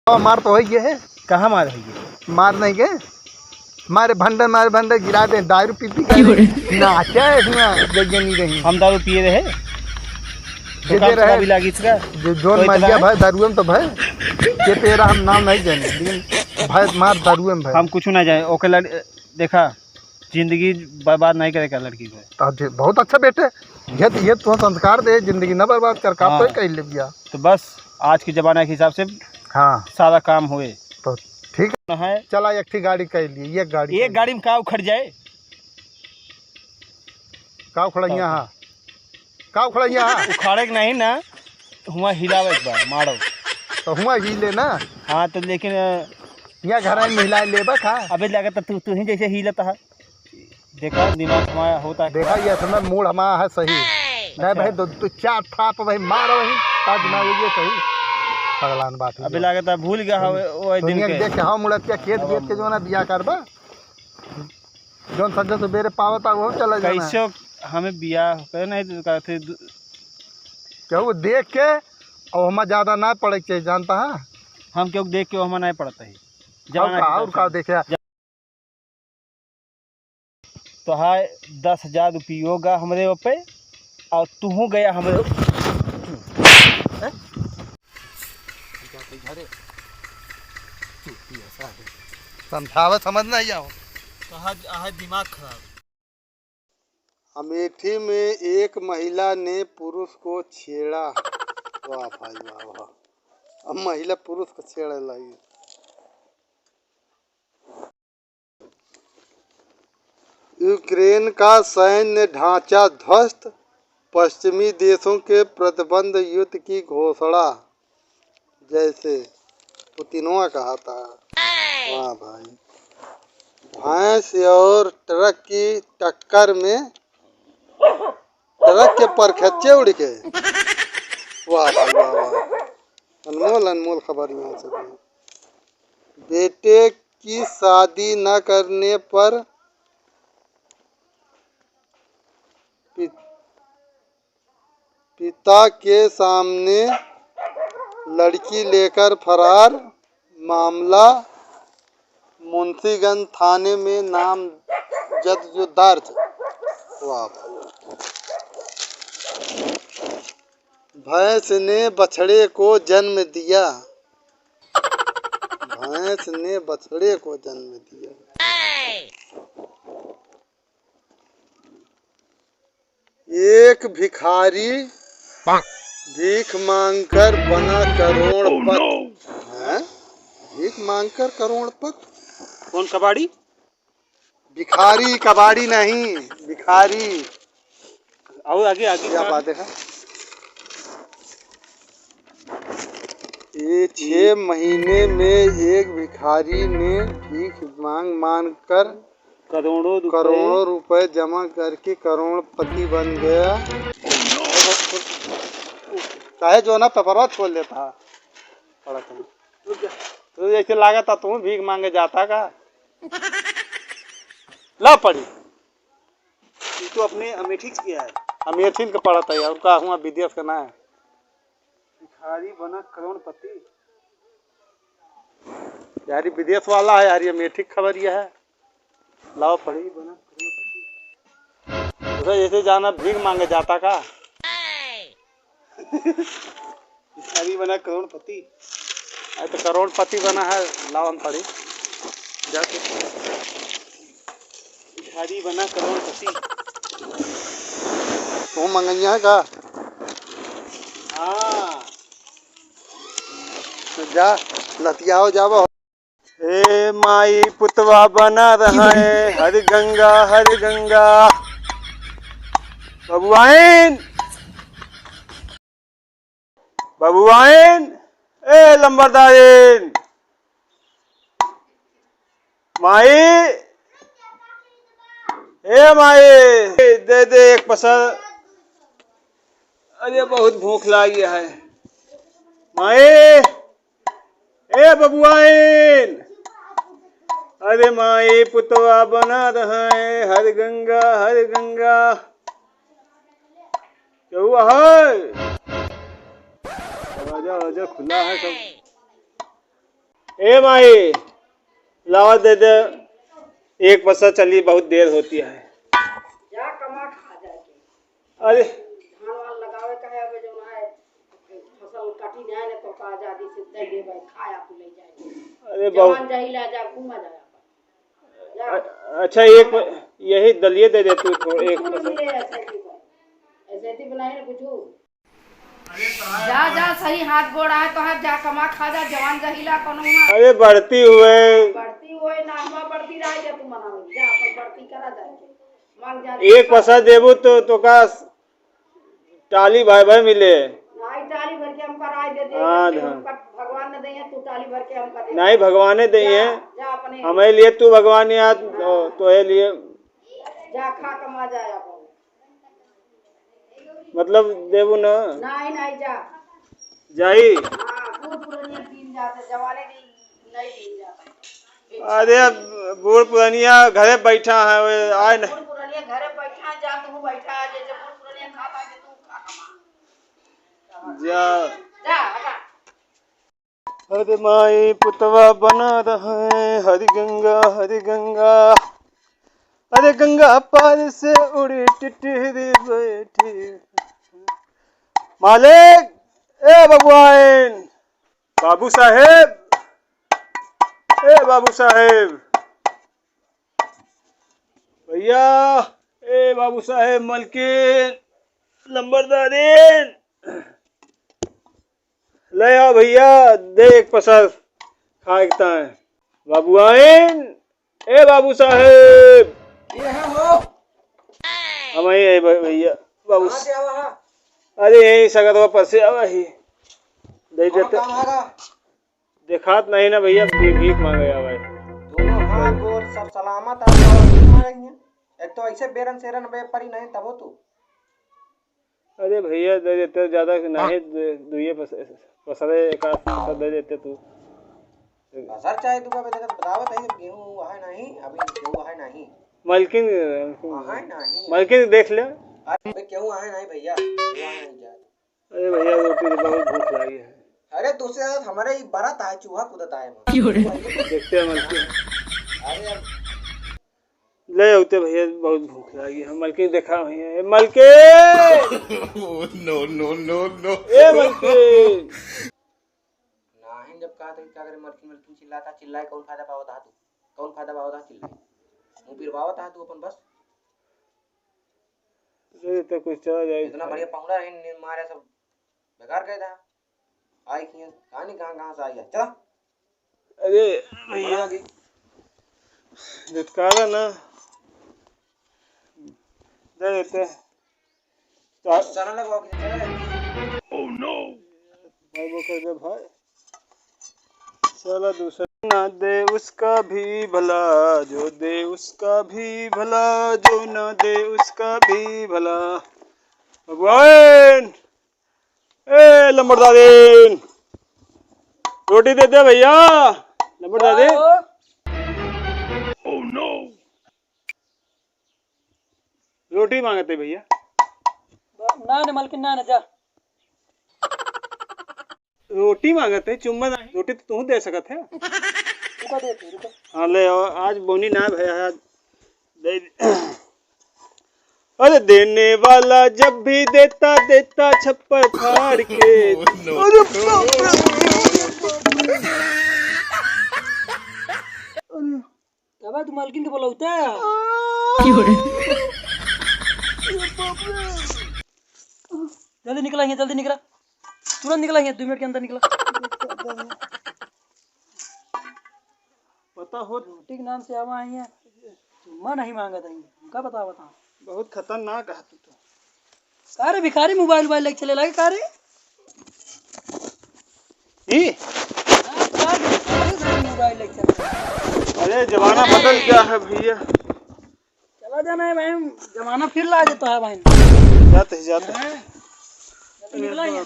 मार तो है ये है। कहाँ मार है ये? मार नहीं गए, मारे भंडर गिरा दे, दारू पी नाचा है जगह नहीं रही। हम दारू पिए रहे भी लागी इसका जोन मर गया भाई दारू में तो भाई के तेरा हम नाम नहीं जाने, लेकिन भाई मार दारू में भाई हम कुछ ना जाए। ओके देखा जिंदगी बर्बाद नहीं करेगा लड़की को। बहुत अच्छा बेटे, ये तो संस्कार दे, जिंदगी न बर्बाद कर का तो कह ले दिया। तो बस आज के जमाने के हिसाब से हाँ सारा काम हुए तो ठीक है। चला एक थी गाड़ी कह लिए, एक गाड़ी में का उखड़ जाए, का उखड़िया हाँ का उखड़िया हाँ उखाड़े नहीं ना हुआ हिलावे एक बार मारो तो हुआ हिले ना। हाँ तो लेकिन यहाँ घर में महिलाएं लेबा खा। अबे लगा तू ही जैसे हिलता है। देखा दिमाग हमारा होता है। देखा ये समय मूड हमारा है सही नहीं भाई, तो चार थाप भाई मारो वही ताज ना ये सही पगलान बात। अबे लगा भूल गया वो दिन के देख हाँ मुड़त क्या खेत खेत के जो ना बिया करबा जोन संजय सुबेरे पावता वो चला जाना। कैसे हमें बिया नहीं करते क्या वो देख के और हमें ज्यादा ना पड़े चाहिए जानता है। हम क्यों देख के हमें नहीं पड़ता है और का देखे तो है 10,000 रुपये होगा हमारे पे और तू गया हमारे समझावा समझ नहीं आओ तो दिमाग खराब। अमेठी में एक महिला ने पुरुष को छेड़ा। वाह भाई वाह वाह, अब महिला पुरुष को छेड़े लगी। यूक्रेन का सैन्य ढांचा ध्वस्त, पश्चिमी देशों के प्रतिबंध युद्ध की घोषणा, जैसे पुतिनों कहा था। वाह भाई, भैंस और ट्रक की टक्कर में ट्रक के परखच्चे उड़ के। वाह भाई वाह वाह, अनमोल अनमोल खबर यहाँ से। बेटे की शादी न करने पर पिता के सामने लड़की लेकर फरार, मामला मुंशीगंज थाने में नामजद दर्ज। वाह भैंस ने बछड़े को जन्म दिया, भैंस ने बछड़े को जन्म दिया। एक भिखारी भीख मांगकर बना करोड़पति। भीख मांगकर करोड़पति? कौन कबाड़ी? भिखारी, कबाड़ी नहीं भिखारी। और आगे आगे क्या बात है। ये 6 महीने में एक भिखारी ने भीख मांग कर करोड़ों रुपए जमा करके करोड़पति बन गया। चाहे जो ना पेपरवा छोड़ लेता तो जैसे लगा था तुम भीख मांगे जाता का ला पड़ी। तो अपने अमेठी किया है, अमेठी का पढ़ा था यार, उनका हुआ विदेश का ना है। भिखारी बना करोड़पति यार विदेश वाला है यार, ये अमेठी खबर यह है। लाओ पढ़ी बना करोड़पति, जैसे जाना भीख मांगे जाता का। भिखारी बना करोड़पति, तो करोड़पति बना है। लाओ हम पढ़ी जाते। भिखारी बना करोड़पति। तुम मंगैया का? हाँ तो जा लतियाओ जावो। ए माई पुतवा बना रहा है हर गंगा बबुआइन बबुआइन, ए लंबरदारिन, माई ए माई दे एक पसर। अरे बहुत भूख लगी है माई। ए बबुआइन, अरे माई पुतवा बना रहा है हर गंगा। क्या हुआ है? आजा खुला है सब। ए माई लावा दे दे एक पैसा, चली बहुत देर होती है। जा कमा खा जाके अरे धान वान लगावे कहे अब जो है फसल काटी जाए ना तो का आजादी से दे दे भाई खाया तू ले जाए। अरे जवान जाही ला जा घूमा जा अच्छा एक यही दलिए दे दे तू थोड़ा एक पैसा। ऐसे बनाए ना कुछ जा जा सही हाथ गोड़ आए तो है जा कमा खा जा जवान जहीला कोनो। अरे बढ़ती हुए ना हम बढ़ती रह जा तू मना जा अपन बढ़ती करा जाए मांग जा एक पैसा देबू तो का टाली भाई भाई मिले नहीं टाली भर के हम कराए दे दे। हाँ भगवान ने दे तू टाली भर के हम कर दे नहीं भगवान दे है जा अपने हमें लिए तू भगवान याद तो है लिए जा खा कमा जाए अपन मतलब देबू ना नहीं जा जाई। बूढ़ पुरानिया दिन जाते जवाने नहीं दिन जाते। अरे बूढ़ पुरानिया घरे बैठा है आए नहीं बूढ़ पुरानिया घरे बैठा जा तू बैठा है जैसे बूढ़ पुरानिया खाता है तू खा कमा जा जा हटा। अरे माई पुतवा बना रहे हरि गंगा अरे गंगा पार से उड़ी टिटहरी बैठी। मालिक ए भगवान बाबू साहेब भैया ए बाबू साहेब मलकिन नंबरदारीन ले आओ भैया दे एक पसर खाता है बाबूआइन ए बाबू साहेब ये है हो हम ही भैया बाबू कहां से आवा है? अरे यही सगरवा पर से आवा ही दे देते काम आगा देखात नहीं ना भैया भीख मांगे भाई दोनों हाथ गोर सब सलामत आ रही हैं। एक तो ऐसे बेरन सेरन बे परी नहीं तब हो तू। अरे भैया दे देते ज्यादा नहीं दुइये पसरे एक आध दे देते तू असर चाहे तू का बतावत है गेहूं है नहीं अभी गेहूं है नहीं मलकिन है नहीं मलकिन देख ले। अरे गेहूं है नहीं भैया नहीं जा। अरे भैया रोटी तो बहुत भूख लगी है। अरे दूसरे रात हमारे ही बरात आए चूहा कूदता है देखते हैं मलकिन अरे ले आते भैया बहुत भूख लगी है। मलकिन देखा भैया मलकिन नो ए मलकिन नहीं जब कहा था क्या करे मलकिन चिल्लाता चिल्लाए कौन फायदा पावता तू कौन फायदा पावता चिल्लाए मुंह पिरवावता तू अपन बस तो कुछ चला जाए इतना बढ़िया पौड़ा है मारे सब बेकार गए था आई की कहानी कहां से आई है चला। अरे भैया दुत्कारा ना दे देते चला लगवाओ कि चला ओह नो भाई वो कर दे भाई चला दूसरा ना दे उसका भी भला जो दे उसका भी भला जो ना दे उसका भी भला भगवान ए लंबरदारीन रोटी दे दे भैया लंबरदारी। ओह नो रोटी मांगते भैया ना मलकिन ना जा रोटी मांगते चुम्मा नहीं रोटी तो तू दे सकत है। हाँ ले आज बोनी ना भैया दे अरे देने वाला जब भी देता देता छप्पर फाड़ के अब तू मालकिन के बोलौता जल्दी निकला है जल्दी निकला तुरंत निकला है 2 मिनट के अंदर निकला। पता हो रोटी के नाम से आवा है चुम्मा नहीं मांगा था का बता बहुत खतरनाक है तू तो सारे भिखारी मोबाइल लेके चले लगे कारे ही मोबाइल लेके चले। अरे जमाना बदल गया है भैया चला जाना है भाई जमाना फिर ला देता है भाई जाते निकला है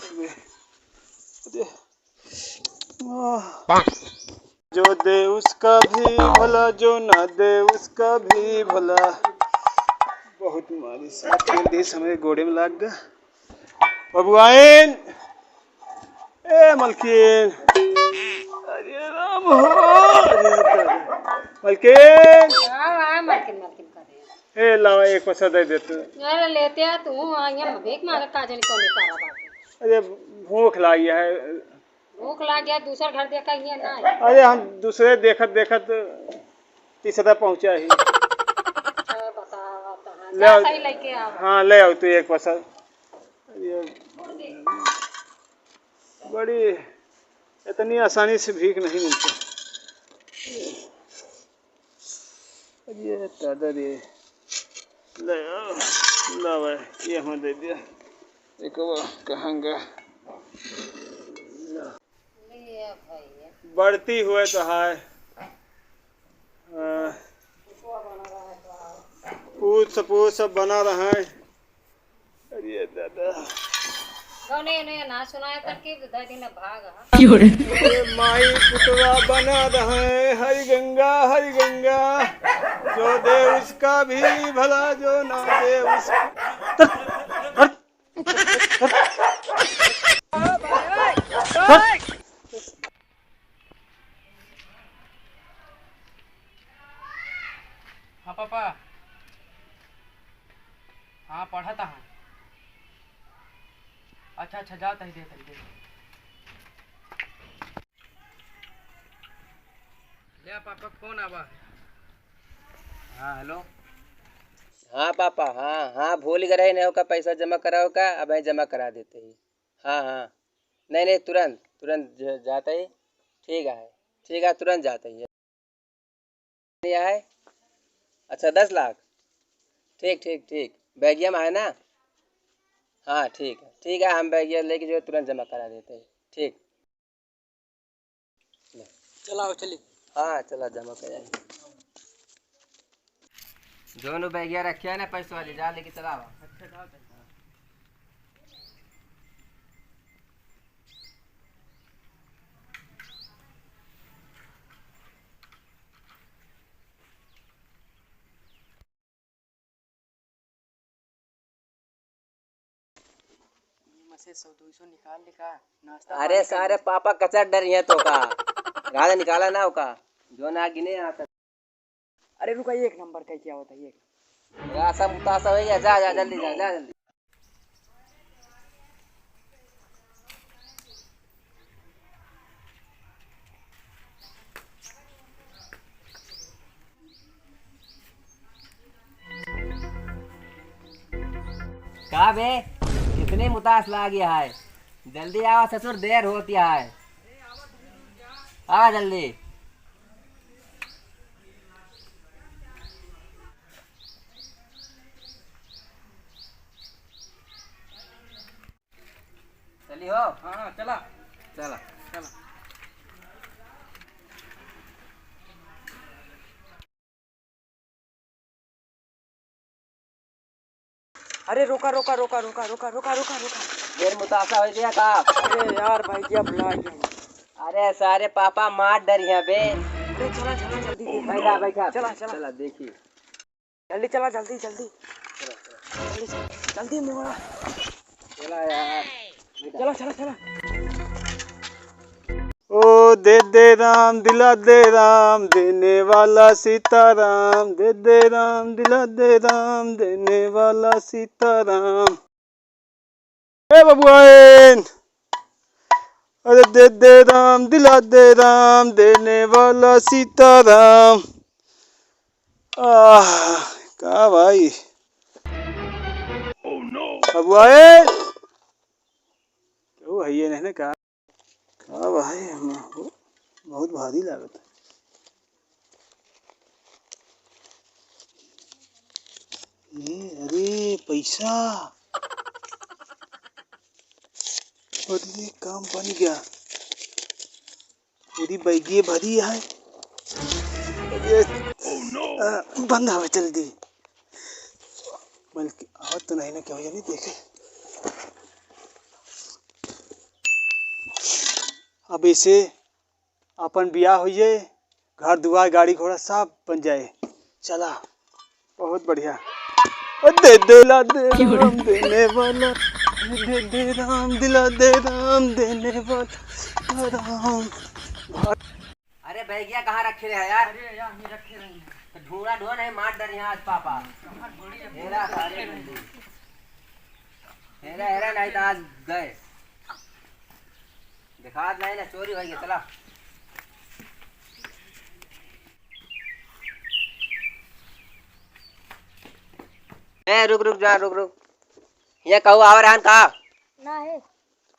जो दे उसका भी भला जो ना दे उसका भी भला। बहुत मारी साथ हमारे घोड़े में लग गया बबुआइन ए मलकिन अरे राम मलकिन हाँ मलकिन मलकिन कर ए लावा एक पैसा दे देते। अरे लेते हैं तू यहाँ भीख मांग काजल कौन लेता रहा बात अरे भूख लगी है। भूख लग गया दूसरा घर देखा ये ना है। अरे हम दूसरे देखत देखत तीसरा पहुंचा ही। ले आओ। सही लेके आओ। हाँ ले आओ तू एक पैसा। ये बड़ी इतनी आसानी से भीख नहीं मिलती। ये दादा ये ले आओ ला भाई ये हम दे दिया। एक वो कहाँगा बढ़ती हुए तो है पूछ सपूछ सब बना रहा है। अरे दादा ने ना सुनाया तरकीब दादी ने भागा माई पुतवा बना रहे हरि गंगा जो दे उसका भी भला जो ना दे उसका। हाँ पापा हाँ पढ़ा था। अच्छा अच्छा जाता ही देता ही ले पापा कौन आवा। हाँ हेलो। हाँ पापा हाँ भूल गए नहीं का पैसा जमा कराओ का अब जमा करा देते ही। हाँ नहीं तुरंत जाता ही। ठीक है तुरंत जाता ही है। अच्छा 10 लाख ठीक बैगिया में है ना। हाँ ठीक है हम बैगिया लेके जो तुरंत जमा करा देते हैं। ठीक चलाओ चलिए। हाँ चला जमा करा दोनों बैगिया रखे है ना पैसा वाले जा लेके चलाओ। अच्छा जाओ से 100-200 निकाल लेका नाश्ता। अरे सारे पापा कचर डर है तो का गाना निकाला ना होका जो ना गिने आता। अरे रुका एक नंबर का क्या होता है ये सब मुतासा हो गया। जा जल्दी जा जल्दी। का बे इतने मुतास ला गया है। जल्दी आओ ससुर देर होती है। आ जल्दी। चली हो। हाँ चला। अरे रोका देर मुतासा हो गया का। अरे यार भाई क्या भुला गया। अरे सारे पापा मार डर है बे। अरे चला जल्दी बैठा चला देखिए जल्दी चला जल्दी मोरा चला यार चला। ओ दे राम दिला दे राम देने वाला सीताराम। दे राम दिला दे राम देने वाला सीताराम। ए बबुआन अरे दे राम दिला दे राम देने वाला सीताराम। का भाई बबुआन क्यों है ये नहीं कहा। हाँ भाई बहुत भारी लागत है। ये अरे पैसा और ये काम बन गया। पूरी बैगिए भरी है। ये बंद हवा जल्दी बल्कि आवत तो नहीं ना क्या हो देखे। अब इसे अपन बियाह होइए घर दुआर गाड़ी घोड़ा सब बन जाए। चला बहुत बढ़िया। दे राम देने वाला दे राम दिला दे राम देने वाला राम। अरे बैगिया कहाँ रखे रहे यार? अरे यार ये रखे रहे तो ढूंढा ढूंढ नहीं मार डर यहाँ आज पापा। हेरा सारे हेरा हेरा नहीं तो आज गए दिखा नहीं ना चोरी हो गई। चला रुक रुक जा रुक रुक ये कहू आवर आन कहा ना है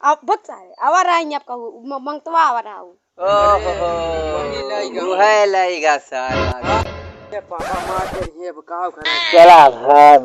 आप बहुत सारे आवारा हैं आपका मंगतवा आवारा हूँ। ओहो है लाइगा साला पापा मार दे ये बताओ चला भाई।